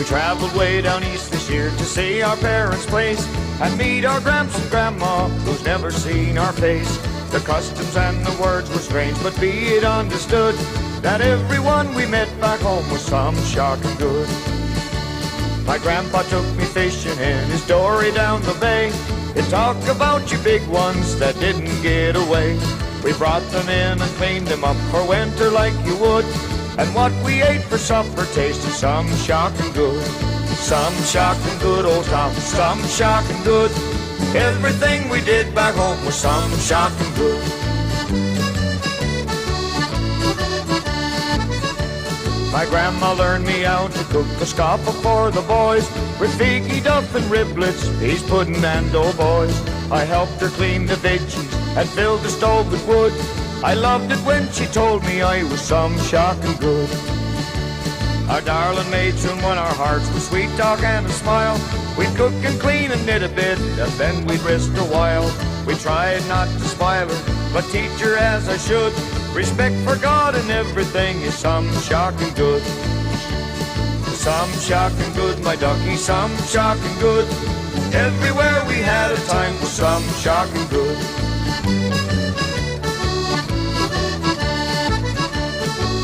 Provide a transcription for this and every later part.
We traveled way down east this year to see our parents' place and meet our gramps and grandma who's never seen our face. The customs and the words were strange, but be it understood that everyone we met back home was some shocking good. My grandpa took me fishing in his dory down the bay. It talked about you big ones that didn't get away. We brought them in and cleaned them up for winter like you would. And what we ate for supper tasted some shocking good. Some shocking good, old Tom, some shocking good. Everything we did back home was some shocking good. My grandma learned me how to cook a scapa for the boys with figgy duff and riblets, peas pudding and doughboys. I helped her clean the veggies and filled the stove with wood. I loved it when she told me I was some shocking good. Our darling maid soon won our hearts with sweet talk and a smile. We'd cook and clean and knit a bit, and then we'd rest a while. We tried not to spoil her, but teach her as I should. Respect for God and everything is some shocking good. Some shocking good, my ducky, some shocking good. Everywhere we had a time was some shocking good.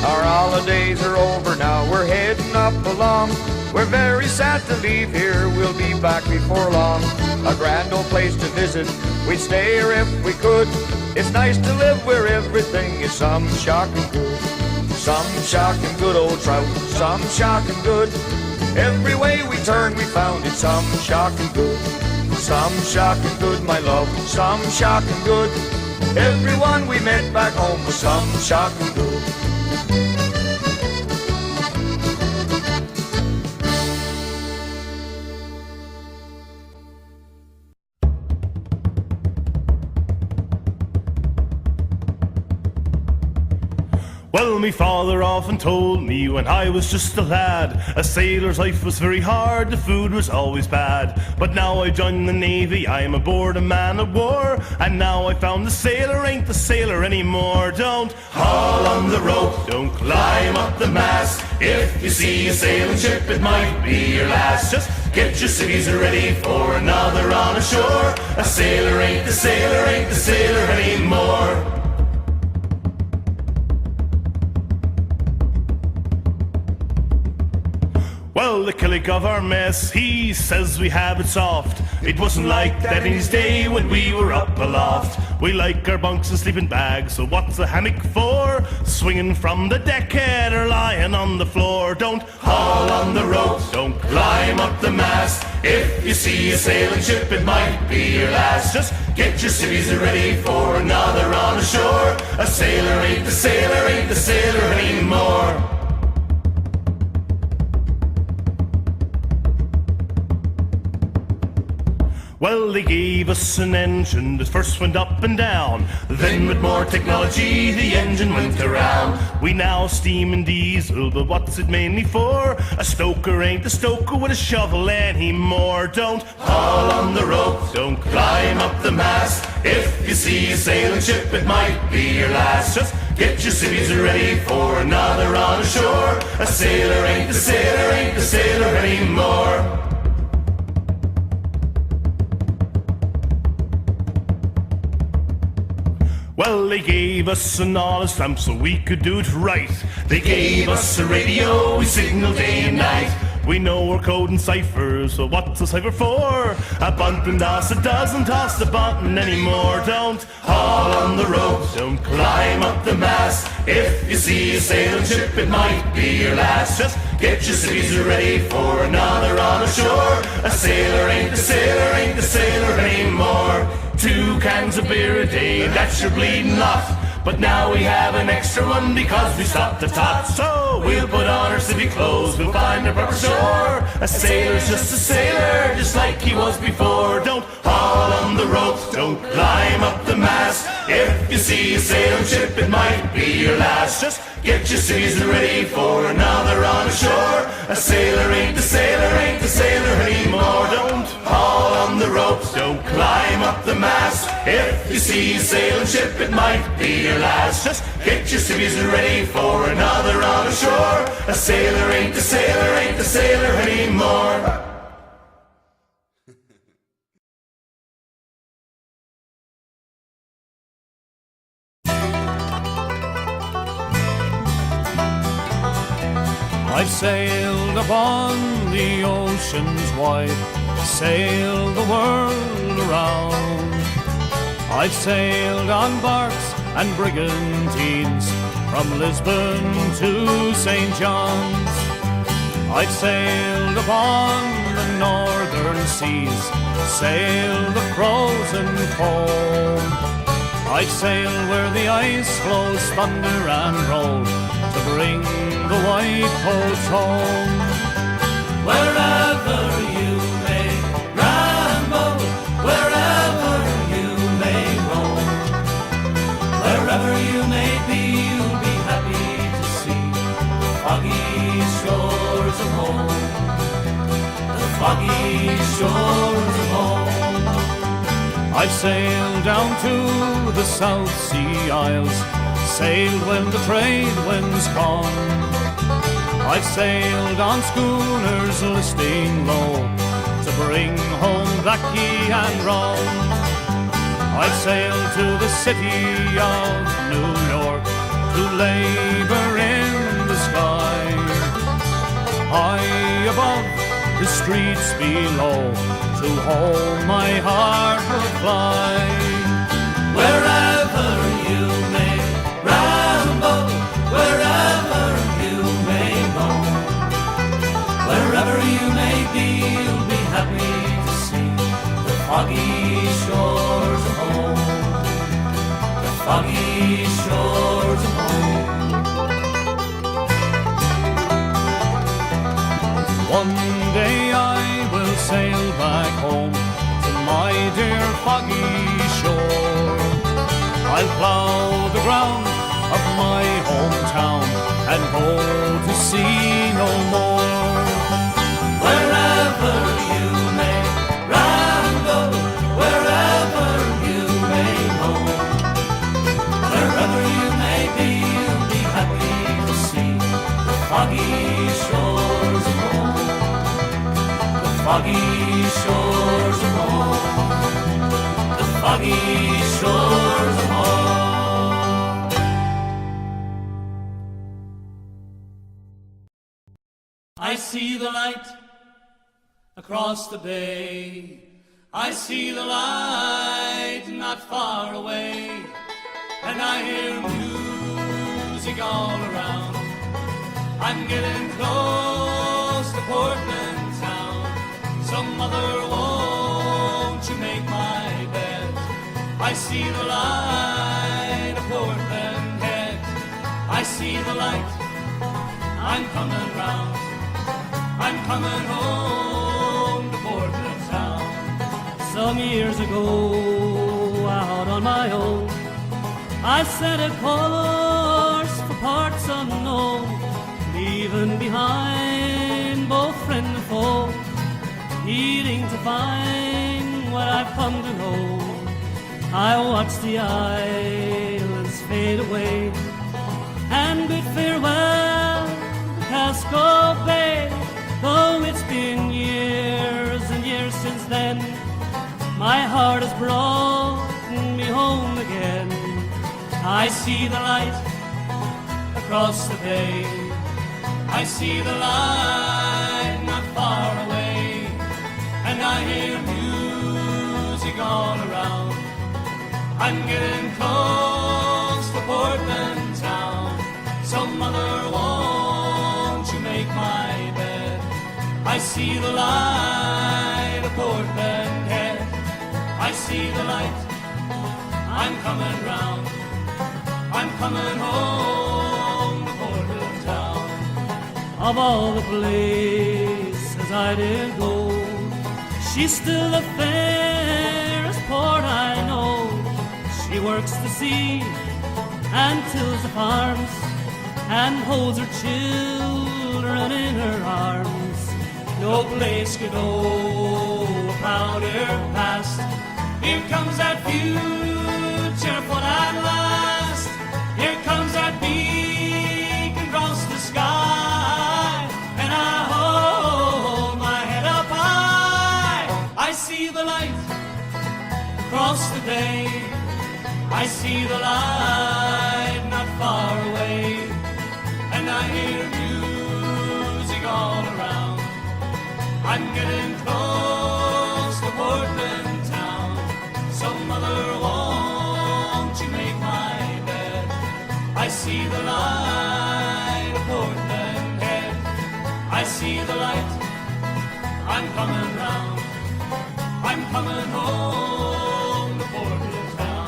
Our holidays are over now, we're heading up along. We're very sad to leave here, we'll be back before long. A grand old place to visit, we'd stay here if we could. It's nice to live where everything is some shocking good. Some shocking good, old trout, some shocking good. Every way we turned we found it some shocking good. Some shocking good, my love, some shocking good. Everyone we met back home was some shocking good. Well, me father often told me when I was just a lad, a sailor's life was very hard, the food was always bad. But now I joined the Navy, I'm aboard a man of war, and now I found the sailor ain't the sailor anymore. Don't haul on the rope, don't climb up the mast. If you see a sailing ship, it might be your last. Just get your civvies ready for another on ashore. A sailor ain't the sailor, ain't the sailor anymore. Well, the killick of our mess, he says we have it soft. It wasn't like that in his day when we were up aloft. We like our bunks and sleeping bags, so what's a hammock for? Swinging from the deckhead or lying on the floor. Don't haul on the rope, don't climb up the mast. If you see a sailing ship, it might be your last. Just get your civvies ready for another on ashore. A sailor ain't the sailor, ain't the sailor anymore. Well, they gave us an engine that first went up and down. Then with more technology, the engine went around. We now steam and diesel, but what's it mainly for? A stoker ain't a stoker with a shovel anymore. Don't haul on the rope, don't climb up the mast. If you see a sailing ship, it might be your last. Just get your civvies ready for another on ashore. A sailor ain't the sailor, ain't the sailor anymore. Well, they gave us an honest stamp so we could do it right. They gave us a radio, we signal day and night. We know our code and cipher, so what's a cipher for? A bunting toss, it doesn't toss the button anymore. Don't haul on the rope, don't climb up the mast. If you see a sailing ship, it might be your last. Just get your civvies ready for another on ashore. A sailor ain't the sailor, ain't the sailor anymore. 2 cans of beer a day, that's your bleeding lot. But now we have an extra one because we stopped the tot. So we'll put on our civvy clothes, we'll find a proper shore. A sailor's just a sailor, just like he was before. Don't haul on the rope, don't climb up the mast. If you see a sailing ship, it might be your last. Just get your civvies ready for another on ashore. A sailor ain't the sailor, ain't the sailor anymore. Don't haul on the ropes, don't climb up the mast. If you see a sailing ship, it might be your last. Just get your civvies ready for another run ashore. A sailor ain't a sailor, ain't a sailor anymore. I've sailed upon the oceans wide, sailed the world around. I've sailed on barks and brigantines from Lisbon to St. John's. I've sailed upon the northern seas, sailed the frozen foam. I've sailed where the ice flows thunder and roll to bring the white coats home. Wherever you may ramble, wherever you may roam, wherever you may be, you'll be happy to see the foggy shores of home, the foggy shores of home. I've sailed down to the South Sea Isles, sailed when the trade winds come. I've sailed on schooners listing low to bring home baccy and rum. I've sailed to the city of New York to labor in the sky. High above the streets below, to home my heart will fly. Wherever you may ramble, wherever you may roam, wherever you may be, you'll be happy to see the foggy shores of home, the foggy shores of home. One day I will sail back home to my dear foggy shore. I'll plough the ground of my hometown and hope to see no more. Wherever you may ramble, wherever you may roam, wherever you may be, you'll be happy to see the foggy shores of home, the foggy shores of home, the foggy shores of home. I see the light across the bay, I see the light not far away, and I hear music all around. I'm getting close to Portland town. Some mother, won't you make my bed? I see the light of Portland Head. I see the light, I'm coming round. I'm coming home to Portland town. Some years ago, out on my own, I set a course for parts unknown, leaving behind both friend and foe, heeding to find what I've come to know. I watched the islands fade away and bid farewell to Casco Bay. Though it's been years and years since then, my heart has brought me home again. I see the light across the bay, I see the light not far away, and I hear music all around. I'm getting close to Portland town. Some mother, won't you make my bed? I see the light of Portland Head. I see the light, I'm coming round. I'm coming home to Portland town. Of all the places I did go, she's still the fairest port I know. She works the sea and tills the farms and holds her children in her arms. No place could go a prouder past Here comes that future for at last. Here comes that beacon across the sky. And I hold my head up high. I see the light across the day. I see the light not far away. And I hear music all around. I'm getting close to Portland town. So mother, won't you make my bed? I see the light of Portland Head. I see the light. I'm coming round. I'm coming home to Portland town.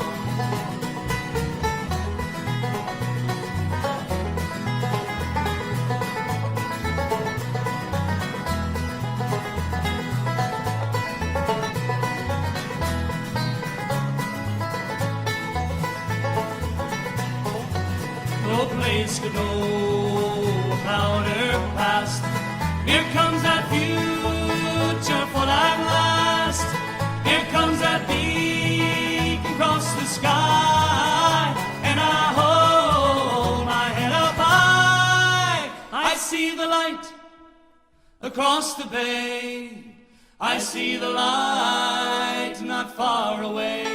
No place could know a prouder past. Here comes that future for at last. Here comes that beacon across the sky. And I hold my head up high. I see the light across the bay. I see the light not far away.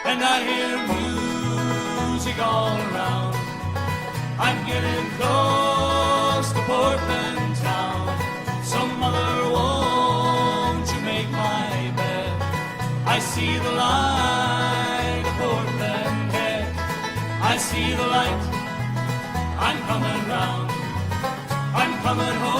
And I hear music all around. I'm getting close to Portland town. So mother, won't you make my bed? I see the light of Portland Head. I see the light. I'm coming round. I'm coming home.